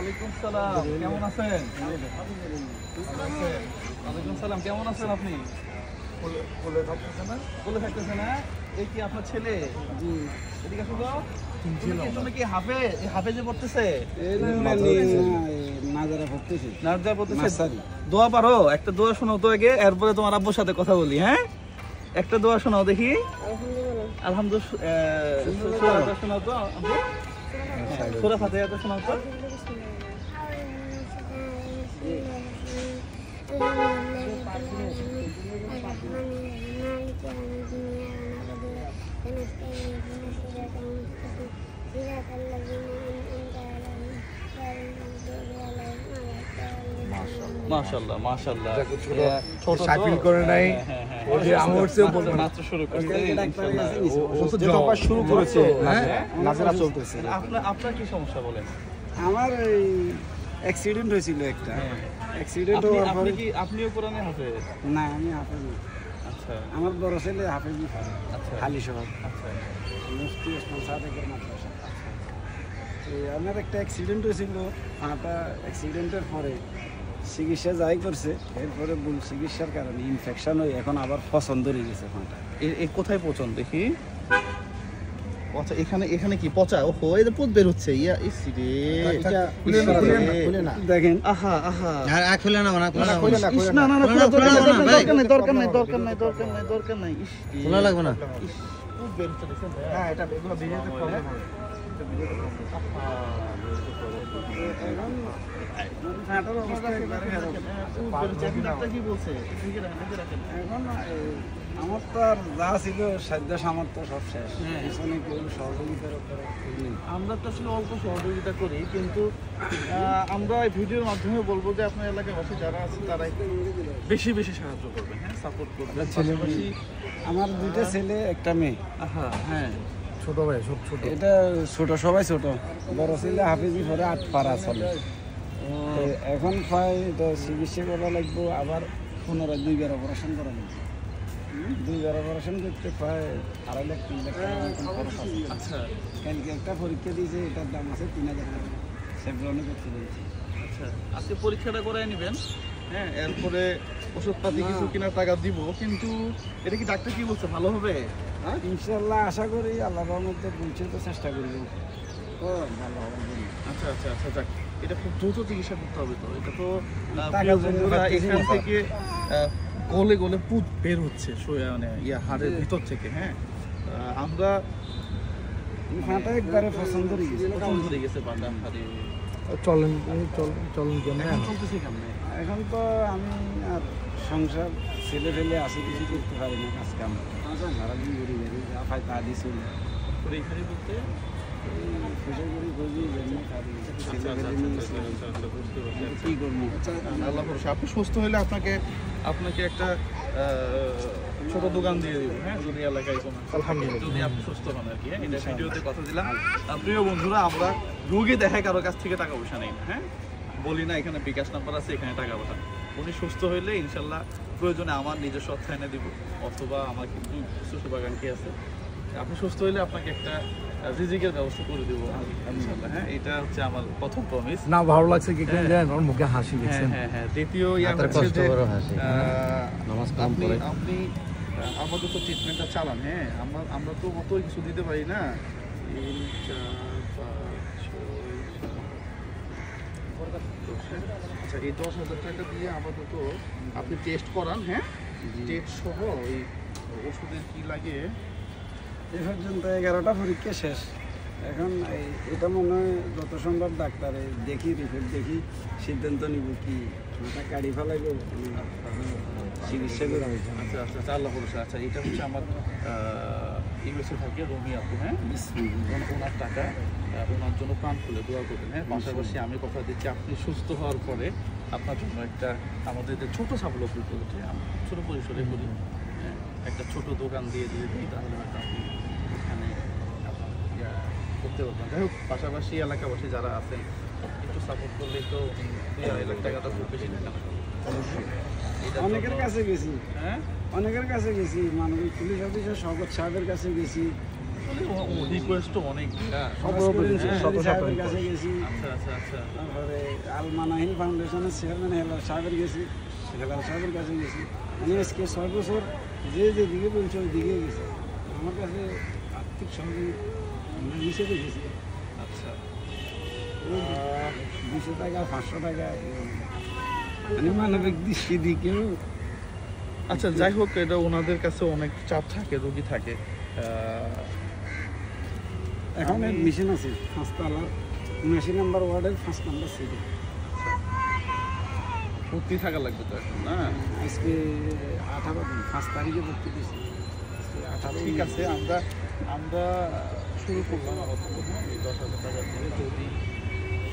ওয়ালাইকুম সালাম, কেমন আছেন? ওয়ালাইকুম সালাম, কেমন আছেন আপনি? কোলে থাকতেছে না? কোলে থাকতেছে না? এই কি আপনার ছেলে? জি। এদিকে আসো তো। তুমি কি হাফেজে পড়তেছে? নাজারা পড়তেছে। নাজারা পড়তেছে। দোয়া পারো? একটা দোয়া শোনাও তো আগে, এরপরে তোমার আব্বুর সাথে কথা বলি। হ্যাঁ, একটা দোয়া শোনাও দেখি। আলহামদুলিল্লাহ শোনাও তো আব্বু। সূরা ফাতিহা শোনাও তো। মাশাআল্লাহ মাশাআল্লাহ, ছোট শাকিল করে নাই, ওই যে আমরসেও মাত্র শুরু করছে, ইনশাআল্লাহ শুরু করেছে। হ্যাঁ, নাজারা চলতেছে। আপনার কি সমস্যা বলেন? আমার এই অ্যাক্সিডেন্ট হয়েছিল একটা। অ্যাক্সিডেন্ট হওয়ার পরে আপনিও কোরআনে হাফেজ? না, আমি হাফেজ না। আচ্ছা, আমার বড় ছেলে হাফেজই করে। আচ্ছা, খালি শহর। আচ্ছা, মুফতি ওসমান সাদেকের মাদ্রাসা। আমার একটা অ্যাক্সিডেন্ট হয়েছিল, হাঁটা অ্যাক্সিডেন্টের পরে চিকিৎসা যাই করছে, এরপরে ভুল চিকিৎসার কারণে ইনফেকশন হয়ে এখন আবার পছন্দ হয়ে গেছে পাটা। কোথায় পচন দেখি? আচ্ছা, এখানে কি পচা? ওহো, এই যে পুত বের হচ্ছে। ইয়া ইসি রে, এটা খুলে না দেখেন। আহা আহা, আর খুলে না, না না না, দরকার নাই। ইস, খোলা লাগবে না। ইস, পুত বের হচ্ছে দেখেন। হ্যাঁ, এটা এগুলো ভিডিওতে প্রবলেম হয়। এখন হাঁটার অবস্থা একবারে খারাপ। কি বলছে? এখন আমার তো আর যা ছিল সাধ্য সামর্থ্য সব শেষ। পিছনে কেউ সহযোগিতার উপরে আমরা তো আসলে অল্প সহযোগিতা করি, কিন্তু আমরা এই ভিডিওর মাধ্যমে বলবো যে আপনার এলাকাবাসী যারা আছে তারা বেশি বেশি সাহায্য করবেন। হ্যাঁ, সাপোর্ট করবেন। আমার দুইটা ছেলে একটা মেয়ে। আহা, হ্যাঁ, ছোট ভাই সব ছোট। এটা ছোট, সবাই ছোট। বড় ছেলে হাফিজি পরে 8 পারা চলে। এখন প্রায় এটা চিকিৎসা করা লাগবে, আবার পুনরায় 2বার অপারেশন করা লাগবে। 2বার অপারেশন করতে প্রায় 2.5 লাখ 3 লাখ টাকা খরচ আছে। আচ্ছা, কালকে একটা পরীক্ষা দিয়েছে, এটার দাম আছে 3000 টাকা। সেভরনে করতে বলছে। আচ্ছা, আজকে পরীক্ষাটা করাই নেবেন। হ্যাঁ, এরপরে ওষুধপাতি কিছু কেনার টাকা দিব, কিন্তু এটা কি ডাক্তার কি বলছে ভালো হবে? হ্যাঁ, ইনশাআল্লাহ আশা করি, আল্লাহর রহমতে বলছে তো চেষ্টা করব। ও ভালো হবে। আচ্ছা আচ্ছা আচ্ছা, যাক, এটা খুব দ্রুত চিকিৎসা করতে হবে। তো এটা তো টাকা বন্ধুরা, এখান থেকে গলে গলে পুত বের হচ্ছে, মানে হাড়ের ভিতর থেকে। হ্যাঁ, আমরা পাটা একবারে পছন্দ হয়ে গেছে পাটা হাড়ে। চলেন কেমন? এখন চলতেছে কেমনে? এখন তো আমি আর সংসার ছেলে ফেলে আসি, কিছু করতে পারি না, কাজ কাম সারাদিন ঘুরি বেরি যা পাই তা দিয়ে চলি। এখানে বলতে পয়সা করি খুঁজি, জন্য কি করবো? আল্লাহ ভরসা। আপনি সুস্থ হলে আপনাকে একটা ছোট দোকান দিয়ে দিব। হ্যাঁ, যদি এলাকায় কোনো, আলহামদুলিল্লাহ, যদি আপনি সুস্থ হন আর কি। হ্যাঁ, এটা ভিডিওতে কথা দিলাম। প্রিয় বন্ধুরা, আমরা রোগী দেখায় কারো কাছ থেকে টাকা পয়সা নেই না। হ্যাঁ, বলি না এখানে বিকাশ নাম্বার আছে, এখানে টাকা পাঠান। উনি সুস্থ হইলে ইনশাল্লাহ প্রয়োজনে আমার নিজস্ব অর্থ এনে দিব, অথবা আমার কিন্তু কিছু শুভাকাঙ্ক্ষী আছে, আপনি সুস্থ হইলে আপনাকে একটা রিজিকের ব্যবস্থা করে দেবো ইনশাআল্লাহ। হ্যাঁ, এটা হচ্ছে আমার প্রথম প্রমিস। না, ভালো লাগছে কি জানেন, ওর মুখে হাসি দেখছেন। হ্যাঁ হ্যাঁ, দ্বিতীয় হচ্ছে যে আপনি আমাদের তো ট্রিটমেন্টটা চালান। হ্যাঁ, আমরা তো অত কিছু দিতে পারি না। 3, 4, 5, 6, আচ্ছা, এই 10,000 টাকা দিয়ে আপাতত আপনি টেস্ট করান। হ্যাঁ, টেস্ট সহ এই ওষুধের কি লাগে। এ পর্যন্ত 11টা পরীক্ষা শেষ। এখন এটা মনে হয় যত সম্ভব ডাক্তারে দেখি, রিপোর্ট দেখি, সিদ্ধান্ত নিব কি ওটা কাড়ি ফেলাইব, চিকিৎসা করে। আচ্ছা আচ্ছা আচ্ছা, আল্লাহ ভরসা। আচ্ছা, এটা হচ্ছে আমার ইউএসএ থাকে রমি আপু। হ্যাঁ, ওনার টাকা, ওনার জন্য প্রাণ খুলে দোয়া করবেন। হ্যাঁ, পাশাপাশি আমি কথা দিচ্ছি, আপনি সুস্থ হওয়ার পরে আপনার জন্য একটা আমাদের যে ছোটো সাফল্য প্রকল্পে ছোটো পরিসরে করি, একটা ছোট দোকান দিয়ে দিই, তাহলে হয়তো আপনি এখানে করতে পারবেন। যাই হোক, পাশাপাশি এলাকাবাসী যারা আছেন একটু সাপোর্ট করলে তো 2-2.5 লাখ টাকাটা খুব বেশি টাকা না। অনেকের কাছে গেছি। হ্যাঁ, অনেকের কাছে গেছি, মানবিক পুলিশ অফিসার শওকত সাহেবের কাছে গেছি, আসলে রিকোয়েস্টও অনেক। হ্যাঁ, সাহেবের কাছে গেছি, আচ্ছা আচ্ছা আচ্ছা। তারপরে আল মানাহিল ফাউন্ডেশনের চেয়ারম্যান হেলাল সাহেবের গেছি, হেলাল সাহেবের কাছে গেছি। আমি আজকে 6 বছর যে যেদিকে বলছে ওই দিকে গেছি। আমার কাছে আর্থিক সহযোগিতা হিসেবে গেছি, আচ্ছা 200 টাকা 500 টাকা মানে মানবিক দৃষ্টি দিকেও। আচ্ছা, যাই হোক, এটা ওনাদের কাছে অনেক চাপ থাকে, রোগী থাকে। এখন মিশন আছে 5 তলার 79 নম্বর ওয়ার্ডের 5 নম্বর সিটে। ভর্তি থাকা লাগবে তো এখন, না? আজকে 18 দিন, 5 তারিখে ভর্তি দিয়েছি। 18 ঠিক আছে, আমরা আমরা শুরু করলাম আপাতত, হ্যাঁ, এই 10,000 টাকা দিয়ে। যদি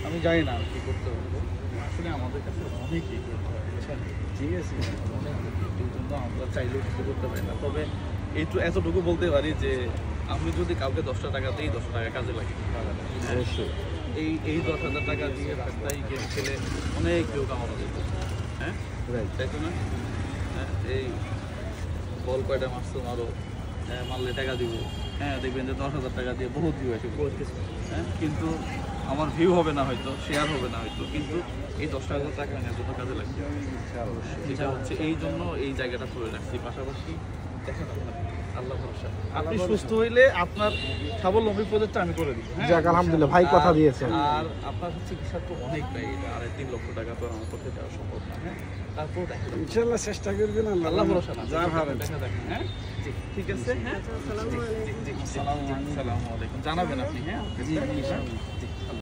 আমি জানি না আর কি করতে পারবো, আসলে আমাদের কাছে অনেক ই করতে হয়, বুঝছেন? ঠিক আছে। অনেক এই জন্য আমরা চাইলেও কিছু করতে পারি না। তবে এতটুকু বলতে পারি যে আমি যদি কাউকে 10টা টাকা দিই, 10 টাকা কাজে লাগে। অবশ্যই। এই 10,000 টাকা দিয়ে রাস্তায় গেম খেলে অনেক কেউ কামানো যেত, হ্যাঁ, তাই তো না? হ্যাঁ, এই বল কয়টা মারছো মারো, হ্যাঁ, মারলে টাকা দিব, হ্যাঁ, দেখবেন যে 10,000 টাকা দিয়ে বহুত ভিউ আছে, হ্যাঁ, কিন্তু আমার ভিউ হবে না হয়তো, শেয়ার হবে না হয়তো, কিন্তু এই 10,000 টাকা নেওয়ার জন্য কাজে লাগবে। এটা হচ্ছে এই জন্য এই জায়গাটা ধরে রাখছি। পাশাপাশি দেখেন আল্লাহ ভরসা, আপনি সুস্থ হইলে আপনার স্বাবলম্বী প্রজেক্টটা আমি করে দিই। যাক আলহামদুলিল্লাহ, ভাই কথা দিয়েছেন। আর আপনার হচ্ছে চিকিৎসার তো অনেক ব্যয়, এটা 2.5-3 লক্ষ টাকা তো আমার পক্ষে দেওয়া সম্ভব না, হ্যাঁ, তারপর দেখেন ইনশাআল্লাহ চেষ্টা করবেন, আল্লাহ ভরসা না, যা পারেন। দেখা দেখেন, হ্যাঁ, জি, ঠিক আছে, হ্যাঁ, আসসালামু আলাইকুম, জানাবেন আপনি, হ্যাঁ। জি, ইনশাআল্লাহ।